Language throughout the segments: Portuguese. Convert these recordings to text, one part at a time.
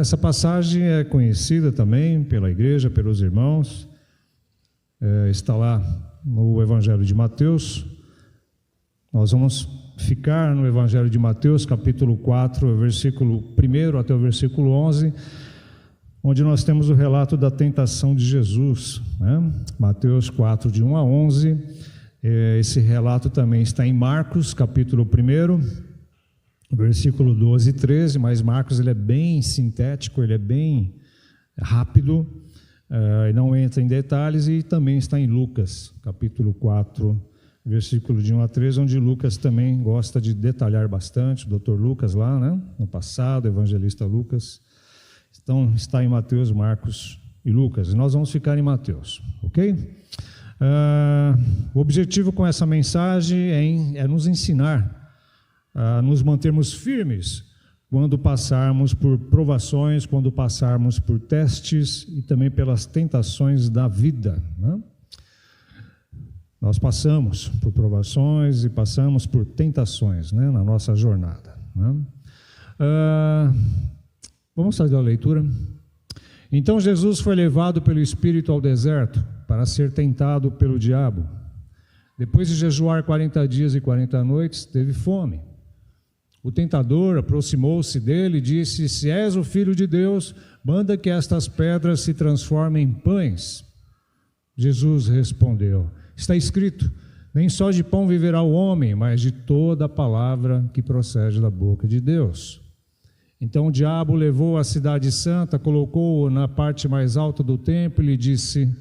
Essa passagem é conhecida também pela igreja, pelos irmãos, está lá no Evangelho de Mateus. Nós vamos ficar no Evangelho de Mateus, capítulo 4, versículo 1 até o versículo 11, onde nós temos o relato da tentação de Jesus, né? Mateus 4, de 1 a 11. Esse relato também está em Marcos, capítulo 1, versículo 12 e 13, mas Marcos ele é bem sintético, ele é bem rápido, não entra em detalhes, e também está em Lucas, capítulo 4, versículo de 1 a 13, onde Lucas também gosta de detalhar bastante, o doutor Lucas lá, né, no passado, o evangelista Lucas. Então, está em Mateus, Marcos e Lucas. Nós vamos ficar em Mateus, ok? O objetivo com essa mensagem é nos ensinar a nos mantermos firmes quando passarmos por provações, quando passarmos por testes e também pelas tentações da vida, né? Nós passamos por provações e passamos por tentações, né, na nossa jornada, né? Vamos fazer a leitura? Então Jesus foi levado pelo Espírito ao deserto para ser tentado pelo diabo. Depois de jejuar 40 dias e 40 noites, teve fome. O tentador aproximou-se dele e disse: se és o Filho de Deus, manda que estas pedras se transformem em pães. Jesus respondeu: está escrito, nem só de pão viverá o homem, mas de toda a palavra que procede da boca de Deus. Então o diabo levou a cidade santa, colocou-o na parte mais alta do templo e lhe disse: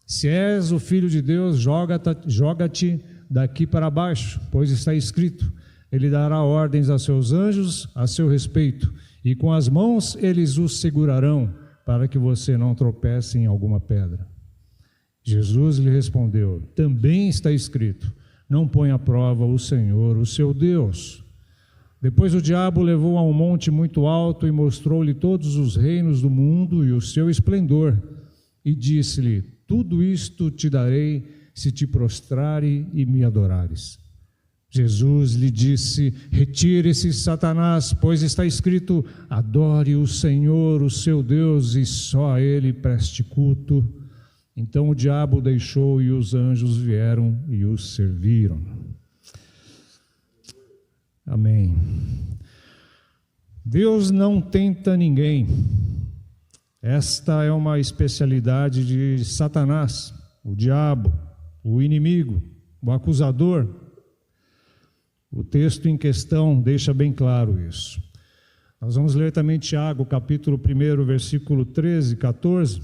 se és o Filho de Deus, joga-te daqui para baixo, pois está escrito, ele dará ordens a seus anjos a seu respeito, e com as mãos eles o segurarão, para que você não tropece em alguma pedra. Jesus lhe respondeu: também está escrito, não põe à prova o Senhor, o seu Deus. Depois o diabo o levou a um monte muito alto e mostrou-lhe todos os reinos do mundo e o seu esplendor, e disse-lhe: tudo isto te darei se te prostrare e me adorares. Jesus lhe disse: retire-se, Satanás, pois está escrito, adore o Senhor, o seu Deus, e só a ele preste culto. Então o diabo o deixou e os anjos vieram e o serviram. Amém. Deus não tenta ninguém. Esta é uma especialidade de Satanás, o diabo, o inimigo, o acusador. O texto em questão deixa bem claro isso. Nós vamos ler também Tiago, capítulo 1, versículo 13 e 14,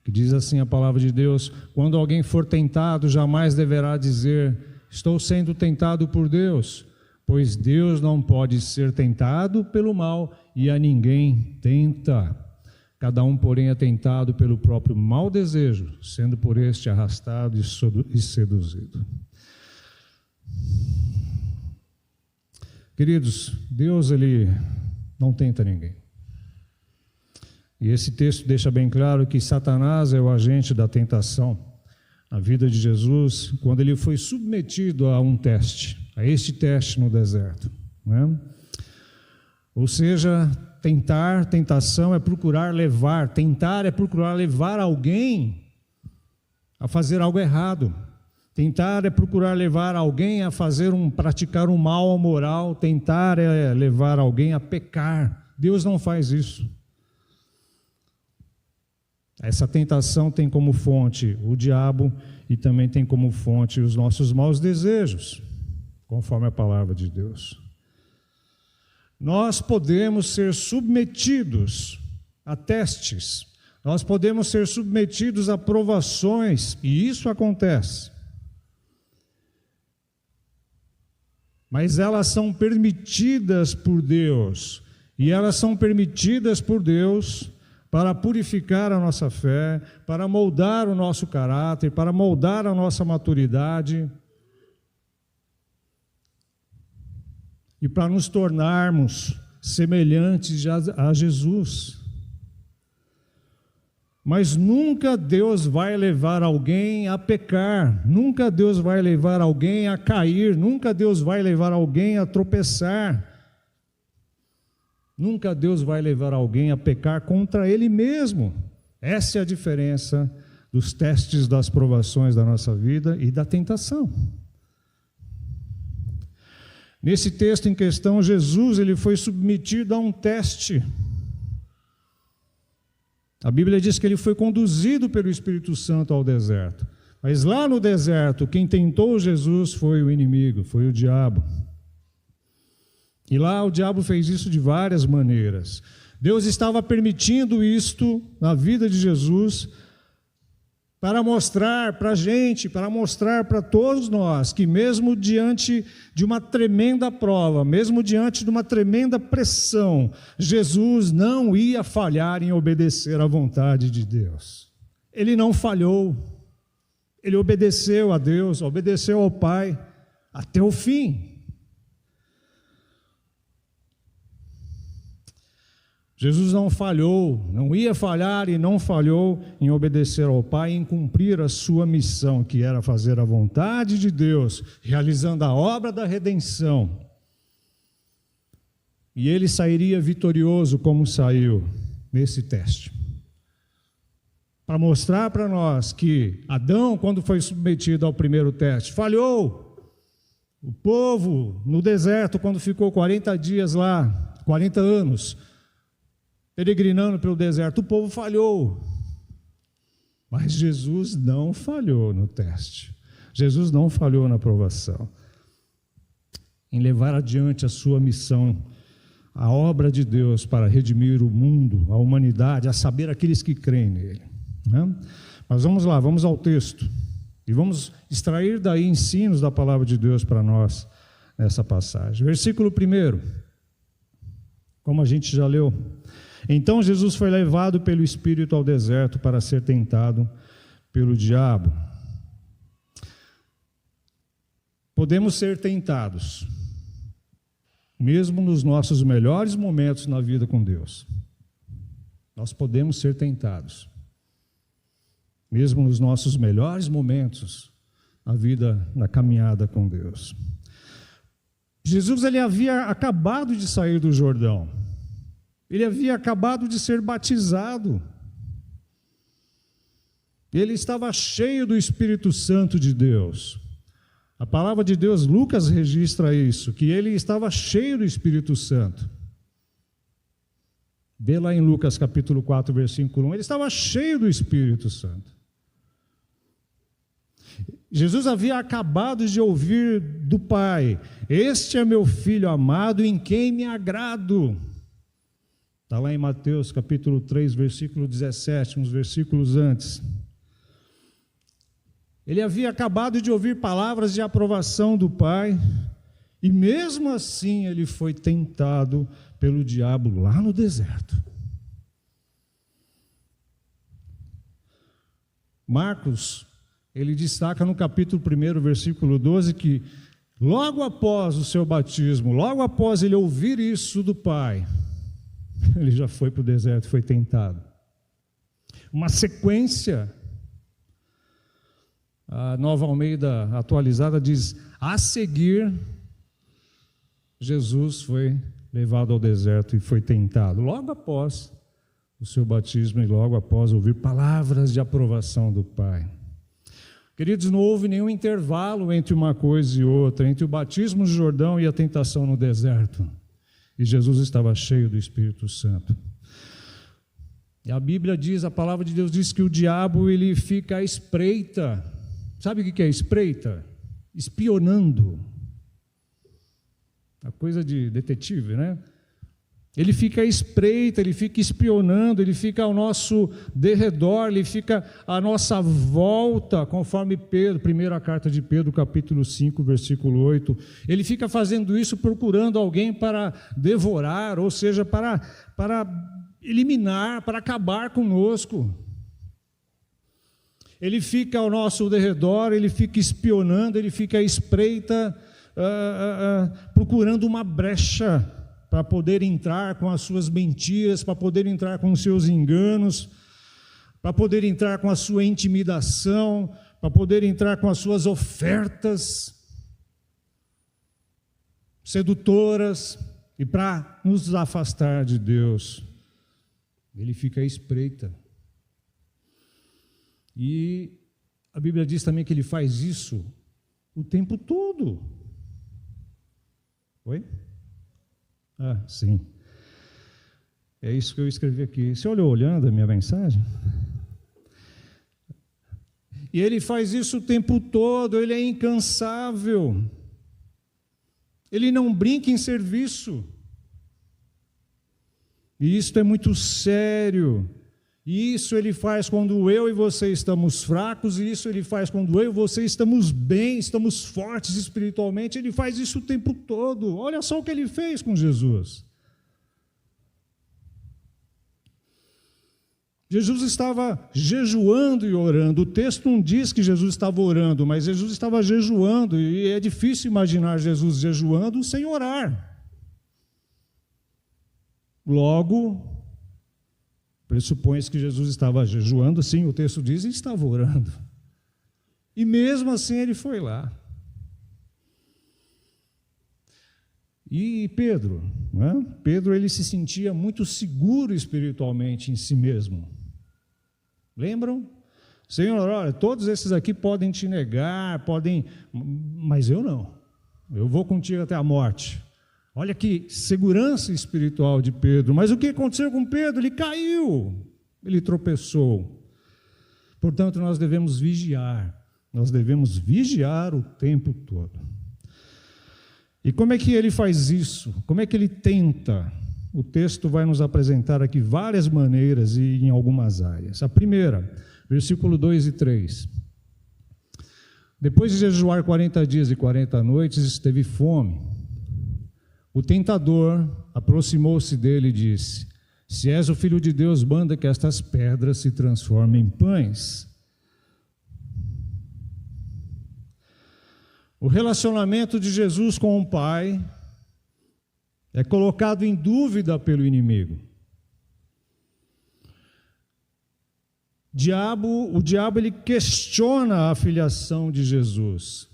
que diz assim a palavra de Deus: quando alguém for tentado, jamais deverá dizer, estou sendo tentado por Deus, pois Deus não pode ser tentado pelo mal e a ninguém tenta. Cada um, porém, é tentado pelo próprio mau desejo, sendo por este arrastado e seduzido. Queridos, Deus, ele não tenta ninguém. E esse texto deixa bem claro que Satanás é o agente da tentação na vida de Jesus, quando ele foi submetido a um teste, a este teste no deserto, né? Ou seja, tentação é procurar levar, tentar é procurar levar alguém a fazer algo errado. Tentar é procurar levar alguém a praticar um mal moral, tentar é levar alguém a pecar. Deus não faz isso. Essa tentação tem como fonte o diabo e também tem como fonte os nossos maus desejos, conforme a palavra de Deus. Nós podemos ser submetidos a testes, nós podemos ser submetidos a provações, e isso acontece. Mas elas são permitidas por Deus, e elas são permitidas por Deus para purificar a nossa fé, para moldar o nosso caráter, para moldar a nossa maturidade e para nos tornarmos semelhantes a Jesus. Mas nunca Deus vai levar alguém a pecar, nunca Deus vai levar alguém a cair, nunca Deus vai levar alguém a tropeçar. Nunca Deus vai levar alguém a pecar contra Ele mesmo. Essa é a diferença dos testes, das provações da nossa vida e da tentação. Nesse texto em questão, Jesus ele foi submetido a um teste. A Bíblia diz que ele foi conduzido pelo Espírito Santo ao deserto. Mas lá no deserto, quem tentou Jesus foi o inimigo, foi o diabo. E lá o diabo fez isso de várias maneiras. Deus estava permitindo isto na vida de Jesus para mostrar para a gente, para mostrar para todos nós que mesmo diante de uma tremenda prova, mesmo diante de uma tremenda pressão, Jesus não ia falhar em obedecer à vontade de Deus. Ele não falhou, ele obedeceu a Deus, obedeceu ao Pai até o fim. Jesus não falhou, não ia falhar e não falhou em obedecer ao Pai e em cumprir a sua missão, que era fazer a vontade de Deus, realizando a obra da redenção. E ele sairia vitorioso como saiu nesse teste. Para mostrar para nós que Adão, quando foi submetido ao primeiro teste, falhou. O povo no deserto, quando ficou 40 dias lá, 40 anos, peregrinando pelo deserto, o povo falhou. Mas Jesus não falhou no teste. Jesus não falhou na provação. Em levar adiante a sua missão, a obra de Deus para redimir o mundo, a humanidade, a saber aqueles que creem nele. Mas vamos lá, vamos ao texto. E vamos extrair daí ensinos da palavra de Deus para nós nessa passagem. Versículo 1, como a gente já leu. Então Jesus foi levado pelo Espírito ao deserto para ser tentado pelo diabo. Podemos ser tentados, mesmo nos nossos melhores momentos na vida com Deus. Nós podemos ser tentados, mesmo nos nossos melhores momentos na vida, na caminhada com Deus. Jesus ele havia acabado de sair do Jordão. Ele havia acabado de ser batizado. Ele estava cheio do Espírito Santo de Deus. A palavra de Deus, Lucas registra isso, que ele estava cheio do Espírito Santo. Vê lá em Lucas capítulo 4, versículo 1, ele estava cheio do Espírito Santo. Jesus havia acabado de ouvir do Pai: este é meu Filho amado em quem me agrado. Está lá em Mateus capítulo 3, versículo 17, uns versículos antes. Ele havia acabado de ouvir palavras de aprovação do Pai, e mesmo assim ele foi tentado pelo diabo lá no deserto. Marcos, ele destaca no capítulo 1, versículo 12, que logo após o seu batismo, logo após ele ouvir isso do Pai, ele já foi para o deserto, foi tentado. Uma sequência. A Nova Almeida atualizada diz: a seguir, Jesus foi levado ao deserto e foi tentado. Logo após o seu batismo e logo após ouvir palavras de aprovação do Pai. Queridos, não houve nenhum intervalo entre uma coisa e outra, entre o batismo no Jordão e a tentação no deserto. E Jesus estava cheio do Espírito Santo. E a Bíblia diz, a palavra de Deus diz que o diabo ele fica à espreita. Sabe o que é espreita? Espionando. A coisa de detetive, né? Ele fica à espreita, ele fica espionando, ele fica ao nosso derredor, ele fica à nossa volta, conforme Pedro, primeira carta de Pedro, capítulo 5, versículo 8. Ele fica fazendo isso procurando alguém para devorar, ou seja, para eliminar, para acabar conosco. Ele fica ao nosso derredor, ele fica espionando, ele fica à espreita, procurando uma brecha para poder entrar com as suas mentiras, para poder entrar com os seus enganos, para poder entrar com a sua intimidação, para poder entrar com as suas ofertas sedutoras, E para nos afastar de Deus, ele fica à espreita. E a Bíblia diz também que ele faz isso o tempo todo. Oi? Ah, sim. É isso que eu escrevi aqui. Você olhou olhando a minha mensagem? E ele faz isso o tempo todo, ele é incansável. Ele não brinca em serviço. E isso é muito sério. E isso ele faz quando eu e você estamos fracos, e isso ele faz quando eu e você estamos bem, estamos fortes espiritualmente. Ele faz isso o tempo todo. Olha só o que ele fez com Jesus. Jesus estava jejuando e orando. O texto não diz que Jesus estava orando, mas Jesus estava jejuando, e é difícil imaginar Jesus jejuando sem orar. Logo, pressupõe-se que Jesus estava jejuando, sim, o texto diz, e estava orando. E mesmo assim ele foi lá. E Pedro, né? Pedro ele se sentia muito seguro espiritualmente em si mesmo. Lembram? Senhor, olha, todos esses aqui podem te negar, mas eu não. Eu vou contigo até a morte. Olha que segurança espiritual de Pedro. Mas o que aconteceu com Pedro? Ele caiu, ele tropeçou. Portanto, nós devemos vigiar o tempo todo. E como é que ele faz isso? Como é que ele tenta? O texto vai nos apresentar aqui várias maneiras e em algumas áreas. A primeira, versículo 2 e 3. Depois de jejuar 40 dias e 40 noites, teve fome. O tentador aproximou-se dele e disse: se és o Filho de Deus, manda que estas pedras se transformem em pães. O relacionamento de Jesus com o Pai é colocado em dúvida pelo inimigo. O diabo ele questiona a filiação de Jesus.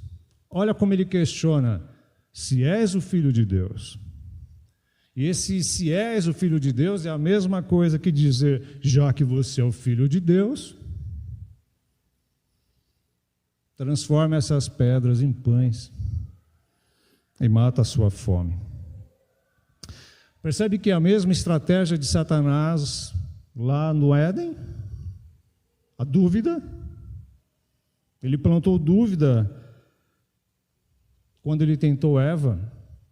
Olha como ele questiona: se és o Filho de Deus. E esse se és o Filho de Deus é a mesma coisa que dizer, já que você é o Filho de Deus, transforma essas pedras em pães e mata a sua fome. Percebe que é a mesma estratégia de Satanás lá no Éden? A dúvida. Ele plantou dúvida quando ele tentou Eva,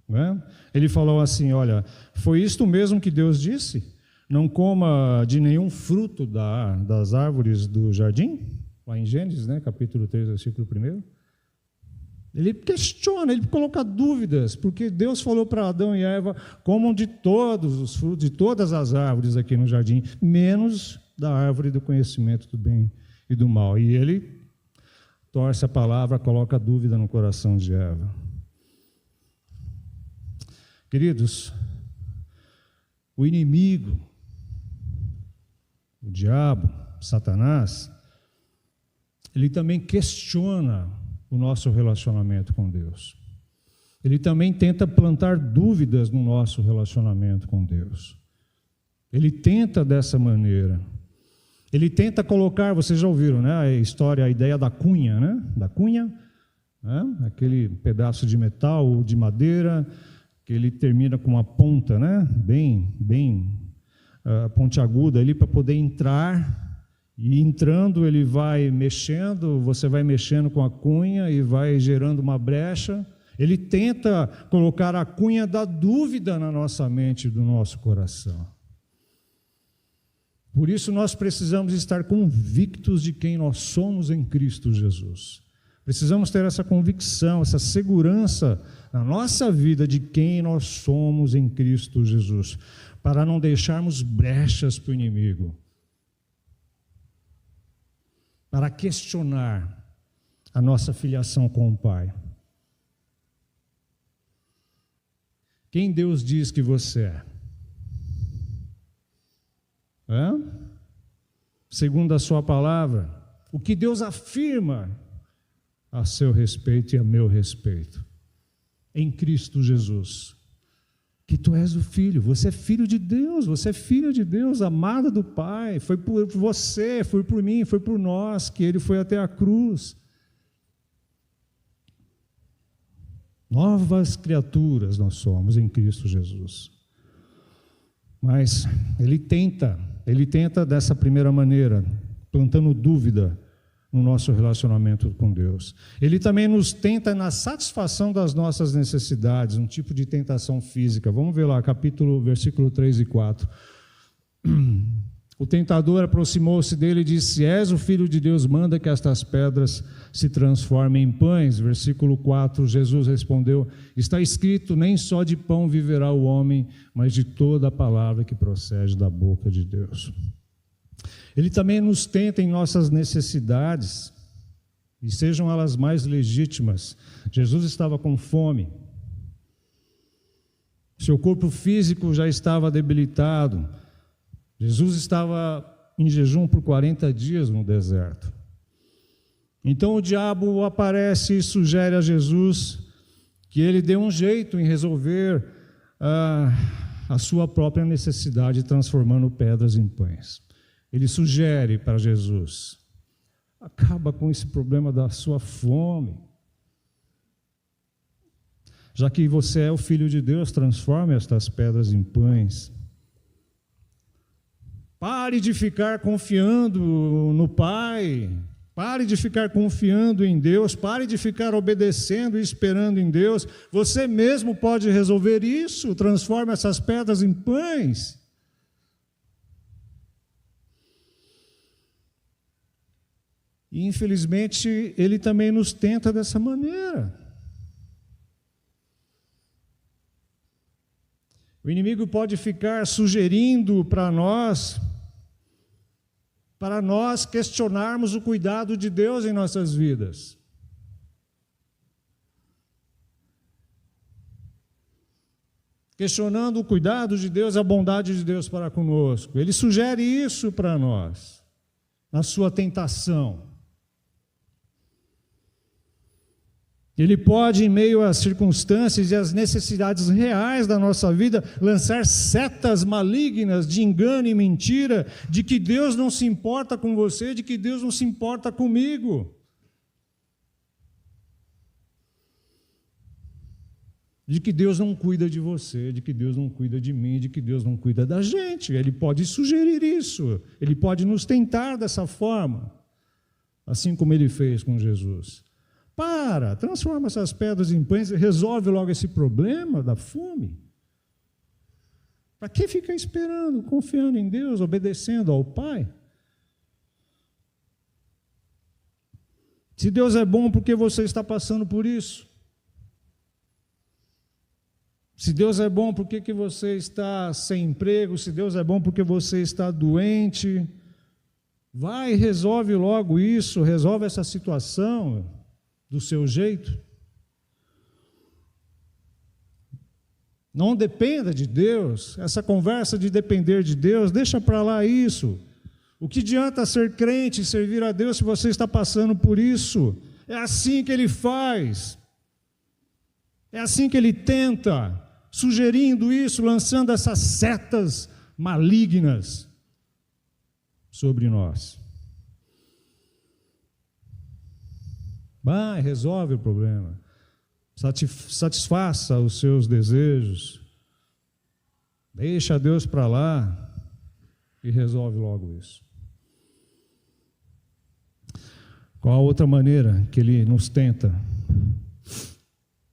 né? Ele falou assim: olha, foi isto mesmo que Deus disse? Não coma de nenhum fruto das árvores do jardim? Lá em Gênesis, né? Capítulo 3, versículo 1. Ele questiona, ele coloca dúvidas, porque Deus falou para Adão e Eva: comam de todos os frutos, de todas as árvores aqui no jardim, menos da árvore do conhecimento do bem e do mal. E ele torce a palavra, coloca dúvida no coração de Eva. Queridos, o inimigo, o diabo, Satanás, ele também questiona o nosso relacionamento com Deus. Ele também tenta plantar dúvidas no nosso relacionamento com Deus. Ele tenta dessa maneira. Ele tenta colocar, vocês já ouviram, né, a história, a ideia da cunha, né? Da cunha, né? Aquele pedaço de metal ou de madeira que ele termina com uma ponta, né? Bem pontiaguda ali para poder entrar. E entrando, ele vai mexendo, você vai mexendo com a cunha e vai gerando uma brecha. Ele tenta colocar a cunha da dúvida na nossa mente, do nosso coração. Por isso nós precisamos estar convictos de quem nós somos em Cristo Jesus. Precisamos ter essa convicção, essa segurança na nossa vida de quem nós somos em Cristo Jesus, para não deixarmos brechas para o inimigo, para questionar a nossa filiação com o Pai. Quem Deus diz que você é? Segundo a sua palavra, o que Deus afirma a seu respeito e a meu respeito, em Cristo Jesus. que tu és o Filho, você é filho de Deus, você é filha de Deus, amada do Pai, foi por você, foi por mim, foi por nós que Ele foi até a cruz. Novas criaturas nós somos em Cristo Jesus. Mas ele tenta dessa primeira maneira, plantando dúvida no nosso relacionamento com Deus. Ele também nos tenta na satisfação das nossas necessidades, um tipo de tentação física. Vamos ver lá, versículo 3 e 4. O tentador aproximou-se dele e disse: És o Filho de Deus, manda que estas pedras se transformem em pães. Versículo 4, Jesus respondeu: Está escrito, nem só de pão viverá o homem, mas de toda a palavra que procede da boca de Deus. Ele também nos tenta em nossas necessidades, e sejam elas mais legítimas. Jesus estava com fome. Seu corpo físico já estava debilitado. Jesus estava em jejum por 40 dias no deserto. Então o diabo aparece e sugere a Jesus que ele dê um jeito em resolver a sua própria necessidade, transformando pedras em pães. Ele sugere para Jesus: acaba com esse problema da sua fome. Já que você é o Filho de Deus, transforme estas pedras em pães. Pare de ficar confiando no Pai, pare de ficar confiando em Deus, pare de ficar obedecendo e esperando em Deus. Você mesmo pode resolver isso, transforme essas pedras em pães. E infelizmente ele também nos tenta dessa maneira. O inimigo pode ficar sugerindo para nós questionarmos o cuidado de Deus em nossas vidas. Questionando o cuidado de Deus, a bondade de Deus para conosco. Ele sugere isso para nós, na sua tentação. Ele pode, em meio às circunstâncias e às necessidades reais da nossa vida, lançar setas malignas de engano e mentira, de que Deus não se importa com você, de que Deus não se importa comigo. De que Deus não cuida de você, de que Deus não cuida de mim, de que Deus não cuida da gente. Ele pode sugerir isso, ele pode nos tentar dessa forma, assim como ele fez com Jesus. Transforma essas pedras em pães e resolve logo esse problema da fome. Para que ficar esperando, confiando em Deus, obedecendo ao Pai? Se Deus é bom, por que você está passando por isso? Se Deus é bom, por que você está sem emprego? Se Deus é bom, por que você está doente? Vai, resolve logo isso, resolve essa situação do seu jeito. Não dependa de Deus. Essa conversa de depender de Deus, deixa para lá isso. O que adianta ser crente e servir a Deus se você está passando por isso? É assim que Ele faz. É assim que Ele tenta, sugerindo isso, lançando essas setas malignas sobre nós. Vai, resolve o problema. Satisfaça os seus desejos. Deixa Deus para lá e resolve logo isso. Qual a outra maneira que Ele nos tenta?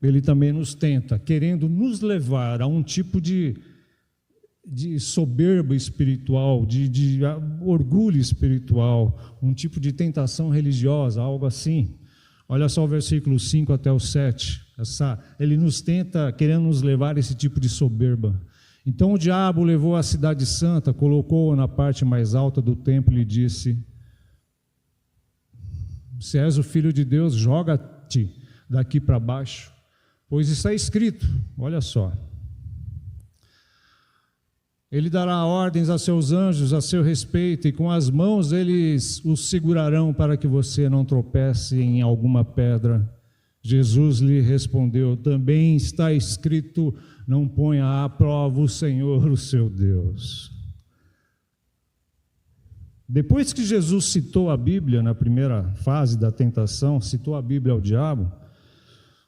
Ele também nos tenta, querendo nos levar a um tipo de soberba espiritual, de orgulho espiritual, um tipo de tentação religiosa, algo assim. Olha só o versículo 5 até o 7. Ele nos tenta, querendo nos levar a esse tipo de soberba. Então o diabo levou a cidade santa, colocou-a na parte mais alta do templo e lhe disse: Se és o Filho de Deus, joga-te daqui para baixo, pois está escrito, olha só, Ele dará ordens a seus anjos a seu respeito, e com as mãos eles os segurarão para que você não tropece em alguma pedra. Jesus lhe respondeu: também está escrito, não ponha à prova o Senhor, o seu Deus. Depois que Jesus citou a Bíblia na primeira fase da tentação, citou a Bíblia ao diabo,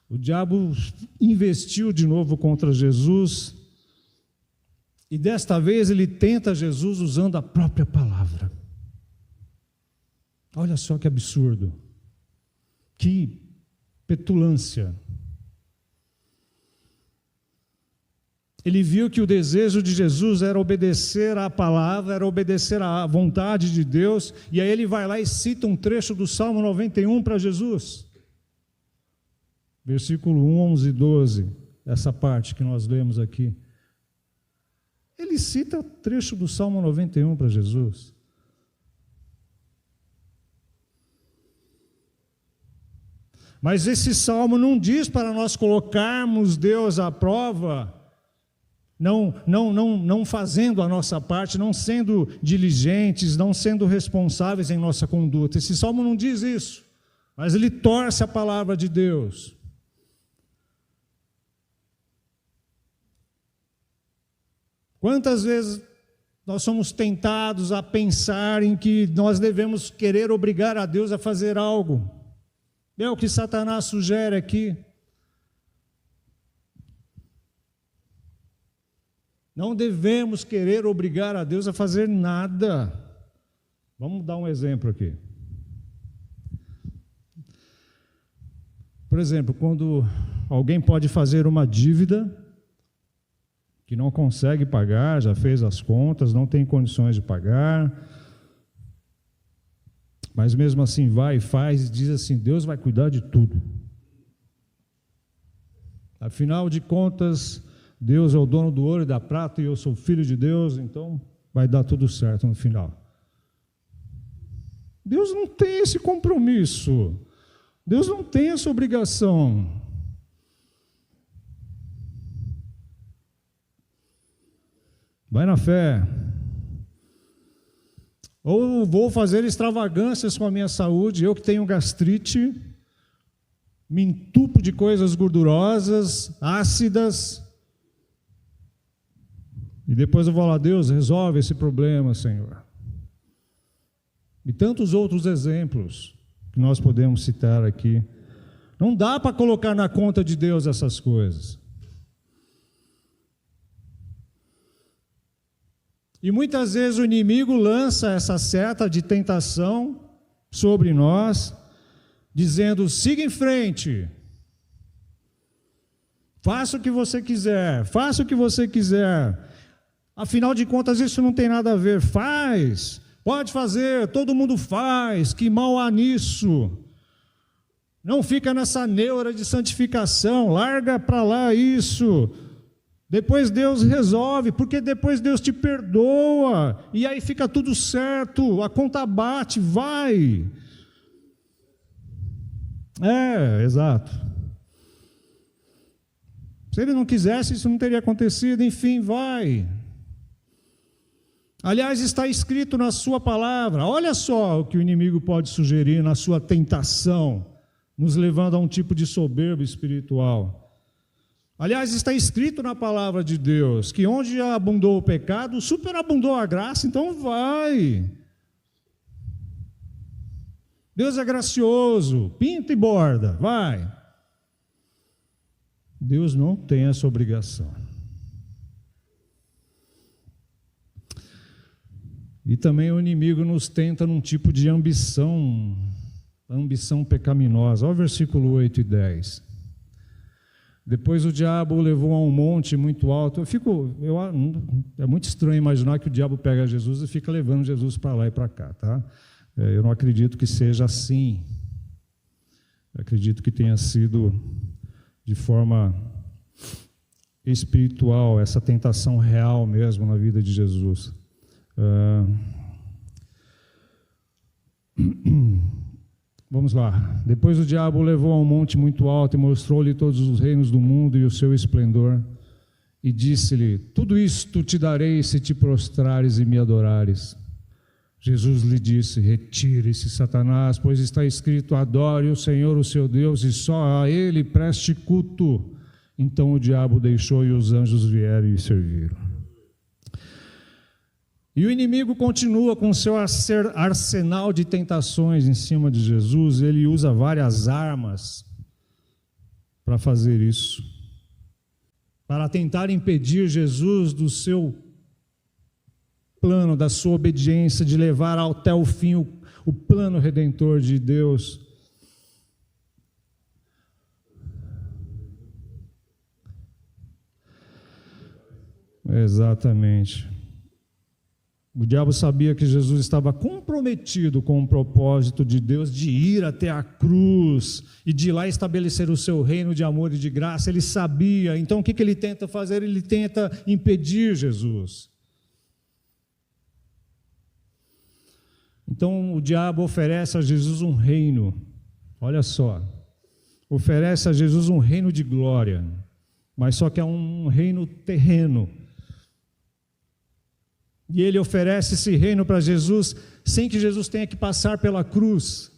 o diabo investiu de novo contra Jesus, e desta vez ele tenta Jesus usando a própria palavra. Olha só que absurdo, que petulância. Ele viu que o desejo de Jesus era obedecer à palavra, era obedecer à vontade de Deus, e aí ele vai lá e cita um trecho do Salmo 91 para Jesus. Versículo 11 e 12, essa parte que nós lemos aqui. Ele cita o trecho do Salmo 91 para Jesus. Mas esse salmo não diz para nós colocarmos Deus à prova, não fazendo a nossa parte, não sendo diligentes, não sendo responsáveis em nossa conduta. Esse salmo não diz isso, mas ele torce a palavra de Deus. Quantas vezes nós somos tentados a pensar em que nós devemos querer obrigar a Deus a fazer algo? É o que Satanás sugere aqui. Não devemos querer obrigar a Deus a fazer nada. Vamos dar um exemplo aqui. Por exemplo, quando alguém pode fazer uma dívida que não consegue pagar, já fez as contas, não tem condições de pagar, mas mesmo assim vai e faz e diz assim: Deus vai cuidar de tudo. Afinal de contas, Deus é o dono do ouro e da prata e eu sou filho de Deus, então vai dar tudo certo no final. Deus não tem esse compromisso. Deus não tem essa obrigação. Vai na fé. Ou vou fazer extravagâncias com a minha saúde, eu que tenho gastrite, me entupo de coisas gordurosas, ácidas, e depois eu vou lá: Deus, resolve esse problema, Senhor. E tantos outros exemplos que nós podemos citar aqui. Não dá para colocar na conta de Deus essas coisas. E muitas vezes o inimigo lança essa seta de tentação sobre nós, dizendo: siga em frente, faça o que você quiser, faça o que você quiser, afinal de contas isso não tem nada a ver, faz, pode fazer, todo mundo faz, que mal há nisso, não fica nessa neura de santificação, larga para lá isso. Depois Deus resolve, porque depois Deus te perdoa, e aí fica tudo certo, a conta bate, vai. Exato. Se ele não quisesse, isso não teria acontecido, enfim, vai. Aliás, está escrito na sua palavra. Olha só o que o inimigo pode sugerir na sua tentação, nos levando a um tipo de soberba espiritual. Aliás, está escrito na palavra de Deus que onde abundou o pecado, superabundou a graça, então vai. Deus é gracioso, pinta e borda, vai. Deus não tem essa obrigação. E também o inimigo nos tenta num tipo de ambição pecaminosa. Olha o versículo 8 e 10. Depois o diabo o levou a um monte muito alto. É muito estranho imaginar que o diabo pega Jesus e fica levando Jesus para lá e para cá, tá? Eu não acredito que seja assim. Eu acredito que tenha sido de forma espiritual, essa tentação real mesmo na vida de Jesus. Vamos lá. Depois o diabo o levou a um monte muito alto e mostrou-lhe todos os reinos do mundo e o seu esplendor, e disse-lhe: tudo isto te darei se te prostrares e me adorares. Jesus lhe disse: retire-se, Satanás, pois está escrito: adore o Senhor, o seu Deus, e só a Ele preste culto. Então o diabo deixou e os anjos vieram e serviram. E o inimigo continua com seu arsenal de tentações em cima de Jesus. Ele usa várias armas para fazer isso, para tentar impedir Jesus do seu plano, da sua obediência, de levar até o fim o plano redentor de Deus. Exatamente. O diabo sabia que Jesus estava comprometido com o propósito de Deus de ir até a cruz e de lá estabelecer o seu reino de amor e de graça. Ele sabia. Então o que ele tenta fazer? Ele tenta impedir Jesus. Então o diabo oferece a Jesus um reino. Olha só. Oferece a Jesus um reino de glória, mas só que é um reino terreno. E ele oferece esse reino para Jesus sem que Jesus tenha que passar pela cruz.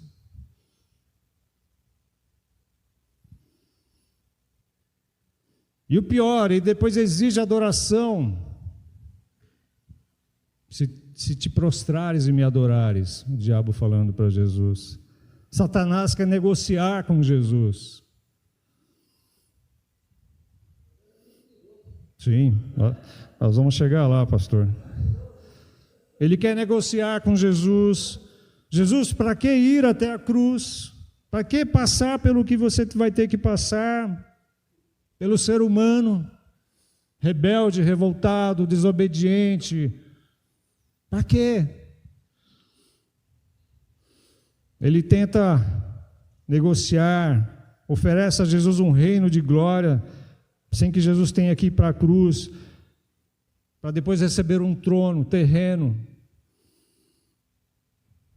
E o pior, ele depois exige adoração. Se te prostrares e me adorares, o diabo falando para Jesus. Satanás quer negociar com Jesus. Sim, nós vamos chegar lá, pastor. Ele quer negociar com Jesus. Jesus, para que ir até a cruz? Para que passar pelo que você vai ter que passar? Pelo ser humano, rebelde, revoltado, desobediente. Para quê? Ele tenta negociar, oferece a Jesus um reino de glória, sem que Jesus tenha que ir para a cruz, para depois receber um trono terreno.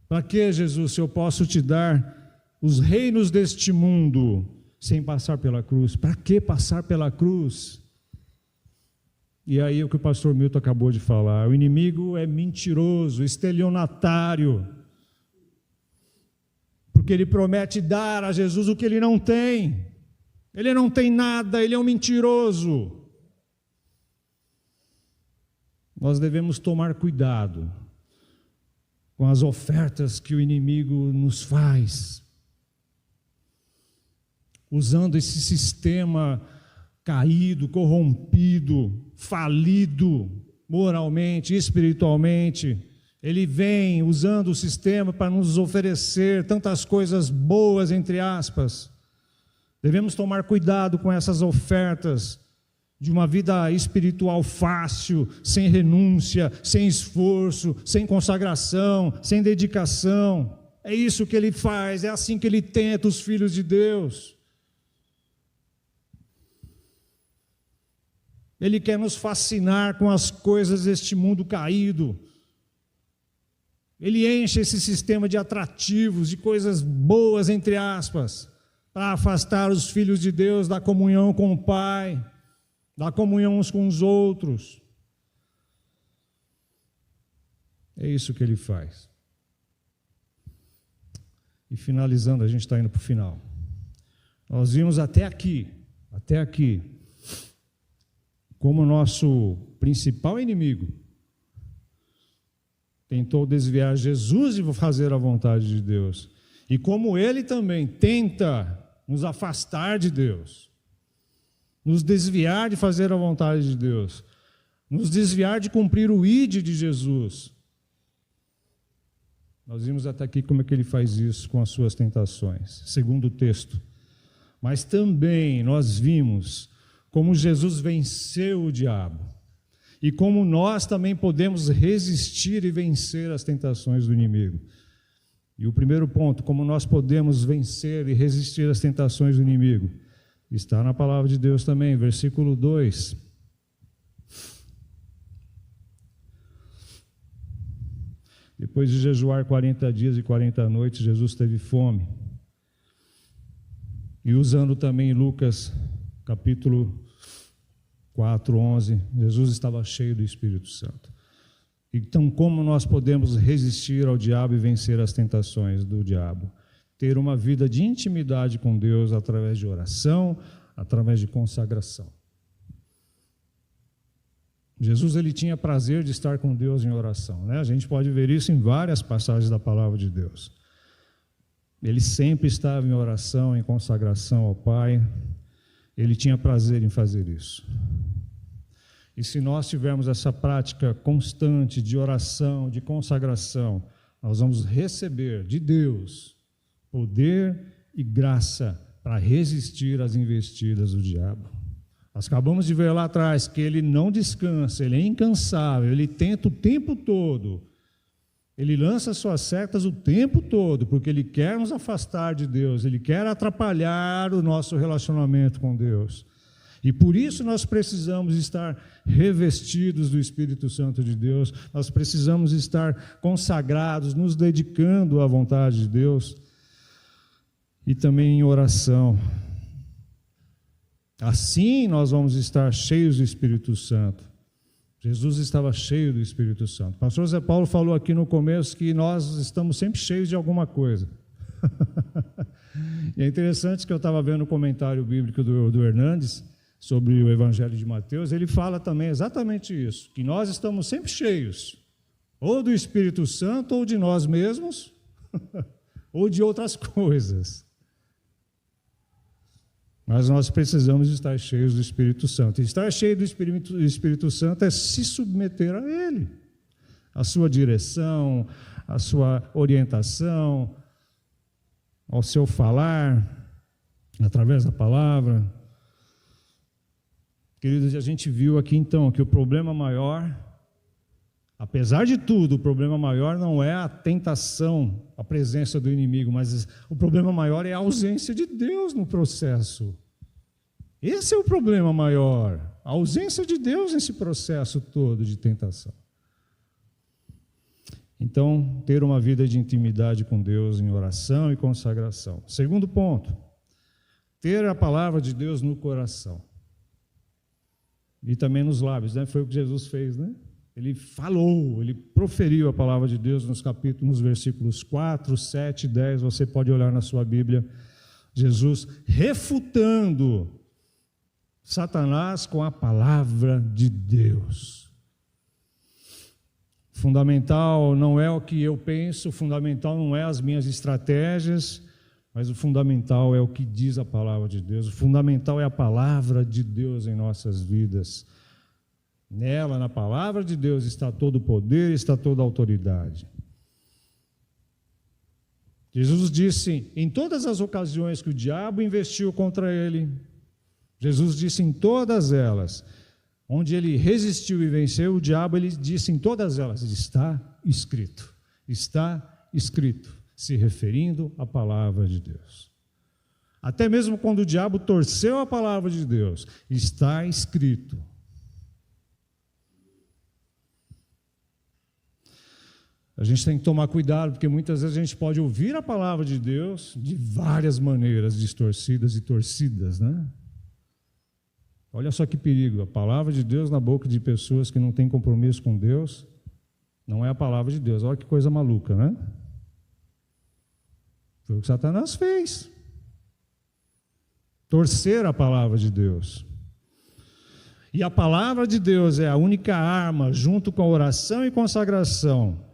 Para que, Jesus, se eu posso te dar os reinos deste mundo sem passar pela cruz? Para que passar pela cruz? E aí o que o pastor Milton acabou de falar, o inimigo é mentiroso, estelionatário, porque ele promete dar a Jesus o que ele não tem. Ele não tem nada, ele é um mentiroso. Nós devemos tomar cuidado com as ofertas que o inimigo nos faz, usando esse sistema caído, corrompido, falido moralmente, espiritualmente. Ele vem usando o sistema para nos oferecer tantas coisas boas, entre aspas. Devemos tomar cuidado com essas ofertas de uma vida espiritual fácil, sem renúncia, sem esforço, sem consagração, sem dedicação. É isso que ele faz, é assim que ele tenta os filhos de Deus. Ele quer nos fascinar com as coisas deste mundo caído. Ele enche esse sistema de atrativos, de coisas boas, entre aspas, para afastar os filhos de Deus da comunhão com o Pai, da comunhão uns com os outros. É isso que ele faz. E finalizando, a gente está indo para o final. Nós vimos até aqui, como o nosso principal inimigo tentou desviar Jesus de fazer a vontade de Deus, e como ele também tenta nos afastar de Deus, nos desviar de fazer a vontade de Deus, nos desviar de cumprir o ID de Jesus. Nós vimos até aqui como é que ele faz isso com as suas tentações, segundo o texto. Mas também nós vimos como Jesus venceu o diabo e como nós também podemos resistir e vencer as tentações do inimigo. E o primeiro ponto, como nós podemos vencer e resistir às tentações do inimigo, está na palavra de Deus também, versículo 2. Depois de jejuar 40 dias e 40 noites, Jesus teve fome. E usando também Lucas, capítulo 4:11, Jesus estava cheio do Espírito Santo. Então, como nós podemos resistir ao diabo e vencer as tentações do diabo? Ter uma vida de intimidade com Deus através de oração, através de consagração. Jesus, ele tinha prazer de estar com Deus em oração, né? A gente pode ver isso em várias passagens da palavra de Deus. Ele sempre estava em oração, em consagração ao Pai. Ele tinha prazer em fazer isso. E se nós tivermos essa prática constante de oração, de consagração, nós vamos receber de Deus poder e graça para resistir às investidas do diabo. Nós acabamos de ver lá atrás que ele não descansa, ele é incansável, ele tenta o tempo todo. Ele lança suas setas o tempo todo, porque ele quer nos afastar de Deus, ele quer atrapalhar o nosso relacionamento com Deus. E por isso nós precisamos estar revestidos do Espírito Santo de Deus, nós precisamos estar consagrados, nos dedicando à vontade de Deus e também em oração. Assim nós vamos estar cheios do Espírito Santo. Jesus estava cheio do Espírito Santo. O pastor Zé Paulo falou aqui no começo que nós estamos sempre cheios de alguma coisa. E é interessante que eu estava vendo o comentário bíblico do Hernandes sobre o Evangelho de Mateus, ele fala também exatamente isso, que nós estamos sempre cheios, ou do Espírito Santo, ou de nós mesmos, ou de outras coisas. Mas nós precisamos estar cheios do Espírito Santo. E estar cheio do Espírito Santo é se submeter a Ele, a sua direção, a sua orientação, ao seu falar, através da palavra. Queridos, a gente viu aqui então que o problema maior, apesar de tudo, o problema maior não é a tentação, a presença do inimigo, mas o problema maior é a ausência de Deus no processo. Esse é o problema maior, a ausência de Deus nesse processo todo de tentação. Então, ter uma vida de intimidade com Deus em oração e consagração. Segundo ponto, ter a palavra de Deus no coração. E também nos lábios, né? Foi o que Jesus fez, né? Ele falou, ele proferiu a palavra de Deus nos versículos 4, 7 e 10, você pode olhar na sua Bíblia, Jesus refutando Satanás com a palavra de Deus. Fundamental não é o que eu penso, fundamental não é as minhas estratégias, mas o fundamental é o que diz a palavra de Deus, o fundamental é a palavra de Deus em nossas vidas. Nela, na palavra de Deus, está todo o poder, está toda a autoridade. Jesus disse em todas as ocasiões que o diabo investiu contra ele, Jesus disse em todas elas, onde ele resistiu e venceu o diabo, ele disse em todas elas, está escrito, se referindo à palavra de Deus. Até mesmo quando o diabo torceu a palavra de Deus, está escrito. A gente tem que tomar cuidado, porque muitas vezes a gente pode ouvir a palavra de Deus de várias maneiras distorcidas e torcidas, né? Olha só que perigo, a palavra de Deus na boca de pessoas que não têm compromisso com Deus, não é a palavra de Deus. Olha que coisa maluca, né? Foi o que Satanás fez. Torcer a palavra de Deus. E a palavra de Deus é a única arma, junto com a oração e consagração,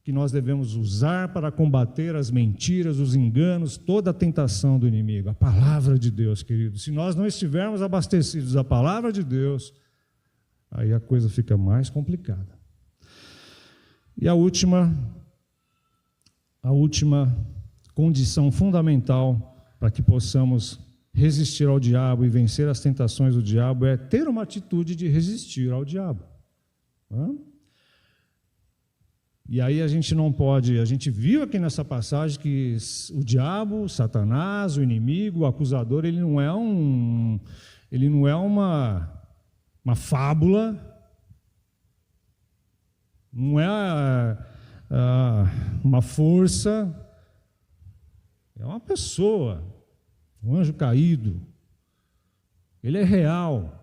que nós devemos usar para combater as mentiras, os enganos, toda a tentação do inimigo. A palavra de Deus, queridos. Se nós não estivermos abastecidos da palavra de Deus, aí a coisa fica mais complicada. E a última condição fundamental para que possamos resistir ao diabo e vencer as tentações do diabo é ter uma atitude de resistir ao diabo. E aí a gente não pode, a gente viu aqui nessa passagem que o diabo, Satanás, o inimigo, o acusador, ele não é uma fábula, não é uma força, é uma pessoa, um anjo caído. Ele é real.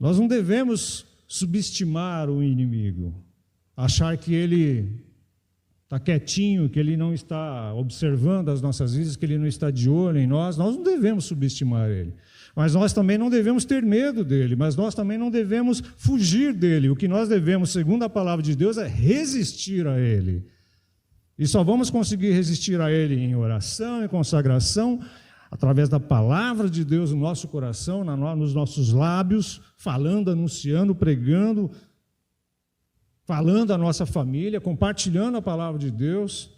Nós não devemos subestimar o inimigo, achar que ele está quietinho, que ele não está observando as nossas vidas, que ele não está de olho em nós. Nós não devemos subestimar ele. Mas nós também não devemos ter medo dele, mas nós também não devemos fugir dele. O que nós devemos, segundo a palavra de Deus, é resistir a ele. E só vamos conseguir resistir a ele em oração, em consagração, através da palavra de Deus no nosso coração, nos nossos lábios, falando, anunciando, pregando, falando à nossa família, compartilhando a palavra de Deus,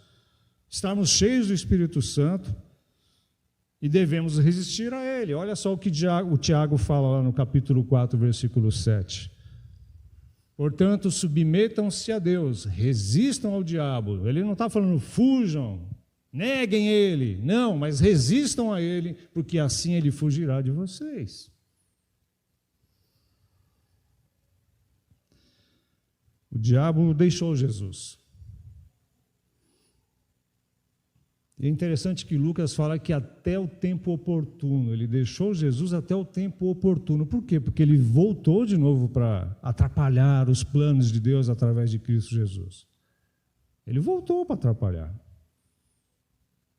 estarmos cheios do Espírito Santo e devemos resistir a ele. Olha só o que o Tiago fala lá no capítulo 4, versículo 7. Portanto, submetam-se a Deus, resistam ao diabo. Ele não está falando fujam, neguem ele. Não, mas resistam a ele, porque assim ele fugirá de vocês. O diabo deixou Jesus. E é interessante que Lucas fala que até o tempo oportuno, ele deixou Jesus até o tempo oportuno. Por quê? Porque ele voltou de novo para atrapalhar os planos de Deus através de Cristo Jesus. Ele voltou para atrapalhar.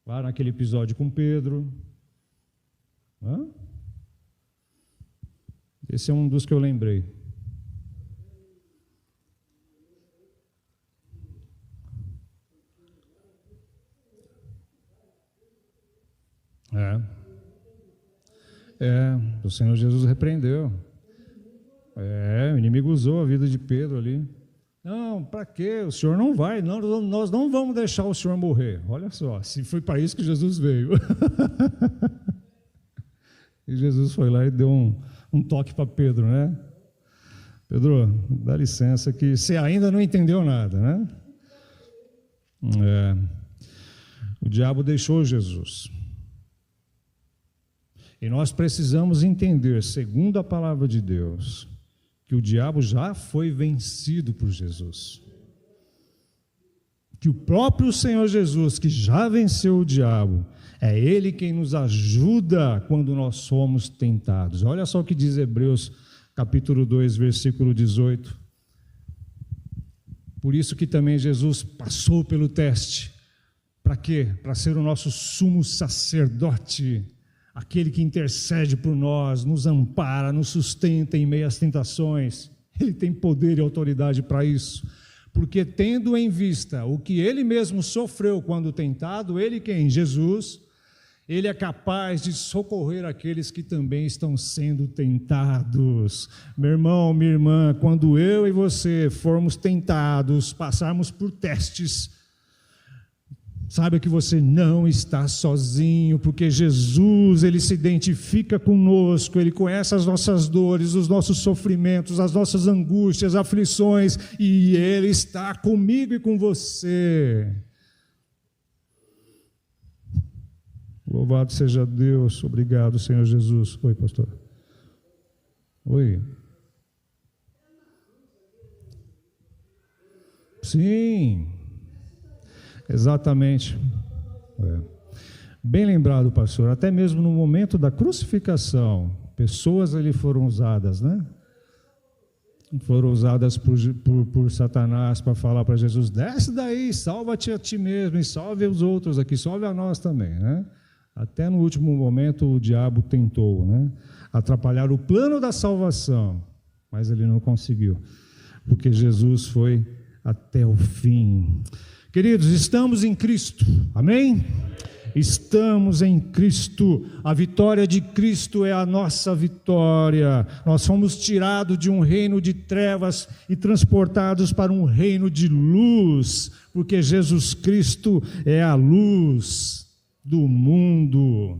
Lá naquele episódio com Pedro. Esse é um dos que eu lembrei. O Senhor Jesus repreendeu. O inimigo usou a vida de Pedro ali. Não, para quê? O Senhor não vai, nós não vamos deixar o Senhor morrer. Olha só, se foi para isso que Jesus veio. E Jesus foi lá e deu um toque para Pedro, né? Pedro, dá licença que você ainda não entendeu nada, né? O diabo deixou Jesus. E nós precisamos entender, segundo a palavra de Deus, que o diabo já foi vencido por Jesus. Que o próprio Senhor Jesus, que já venceu o diabo, é Ele quem nos ajuda quando nós somos tentados. Olha só o que diz Hebreus, capítulo 2, versículo 18. Por isso que também Jesus passou pelo teste. Para quê? Para ser o nosso sumo sacerdote, aquele que intercede por nós, nos ampara, nos sustenta em meio às tentações. Ele tem poder e autoridade para isso. Porque tendo em vista o que ele mesmo sofreu quando tentado, ele quem? Jesus, ele é capaz de socorrer aqueles que também estão sendo tentados. Meu irmão, minha irmã, quando eu e você formos tentados, passarmos por testes, saiba que você não está sozinho, porque Jesus, Ele se identifica conosco, Ele conhece as nossas dores, os nossos sofrimentos, as nossas angústias, aflições, e Ele está comigo e com você. Louvado seja Deus, obrigado, Senhor Jesus. Oi, pastor. Oi. Sim. Exatamente. Bem lembrado, pastor. Até mesmo no momento da crucificação, pessoas ali foram usadas, né? Foram usadas por Satanás para falar para Jesus: desce daí, salva-te a ti mesmo e salve os outros aqui, salve a nós também, né? Até no último momento o diabo tentou, né? Atrapalhar o plano da salvação, mas ele não conseguiu, porque Jesus foi até o fim. Queridos, estamos em Cristo, amém? Estamos em Cristo, a vitória de Cristo é a nossa vitória. Nós fomos tirados de um reino de trevas e transportados para um reino de luz, porque Jesus Cristo é a luz do mundo.